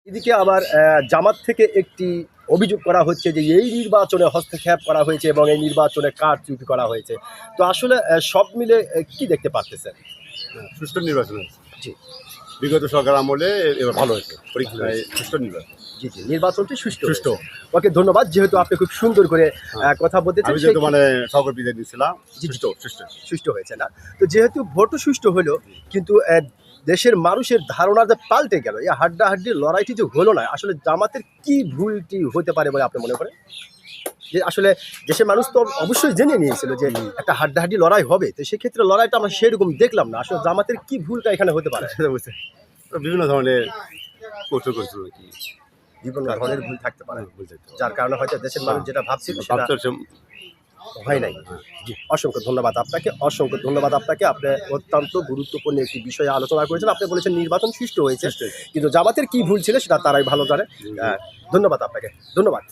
এদিকে আবার জামাত থেকে একটি অভিযোগ করা হচ্ছে যে এই নির্বাচনে হস্তক্ষেপ করা হয়েছে এবং এই নির্বাচনে কারচুপি করা হয়েছে। তো আসলে সব মিলে কি দেখতে পারতেছেন? সুষ্ঠু নির্বাচন হয়েছে। জি বিগত সরকার আমলে এবার ভালো হয়েছে, পরীক্ষায় সুষ্ঠু নির্বাচন। জি জি, নির্বাচনটি সুষ্ঠু সুষ্ঠু। হয়েছে। ওকে, ধন্যবাদ। যেহেতু আপনি খুব সুন্দর করে কথা বলতেছেন, আমি যেহেতু মানে সকল বিদায় দিয়েছিলাম, জি, জি। সুষ্ঠু সুষ্ঠু। সুষ্ঠু হয়েছে না? তো যেহেতু ভোটও সুষ্ঠু হলো, কিন্তু দেশের মানুষের ধারণা যে পাল্টে গেল, এই হাড্ডাহাড্ডির লড়াইটি যে হলো না, আসলে জামাতের কি ভুলটি হতে পারে বলে আপনি মনে করেন? যে আসলে দেশের মানুষ তো অবশ্যই জেনে নিয়েছিল যে একটা হাড্ডাহাড্ডি লড়াই হবে, তো সেক্ষেত্রে লড়াইটা আমরা সেরকম দেখলাম না। আসলে জামাতের কি ভুলটা এখানে হতে পারে? সেটা বুঝতে তো বিভিন্ন ধরনের কৌশল করছিল কি বিভিন্ন ধরনের ভুল থাকতে পারে, বুঝতে যার কারণে হয়তো দেশের মানুষ যেটা ভাবছিল সেটা হয় নাই। জি, অসংখ্য ধন্যবাদ আপনাকে, অসংখ্য ধন্যবাদ আপনাকে। আপনি অত্যন্ত গুরুত্বপূর্ণ একটি বিষয়ে আলোচনা করেছেন। আপনি বলেছেন নির্বাচন সুষ্ঠু হয়েছে, কিন্তু জামাতের কি ভুল ছিল সেটা তারাই ভালো জানে। ধন্যবাদ আপনাকে, ধন্যবাদ।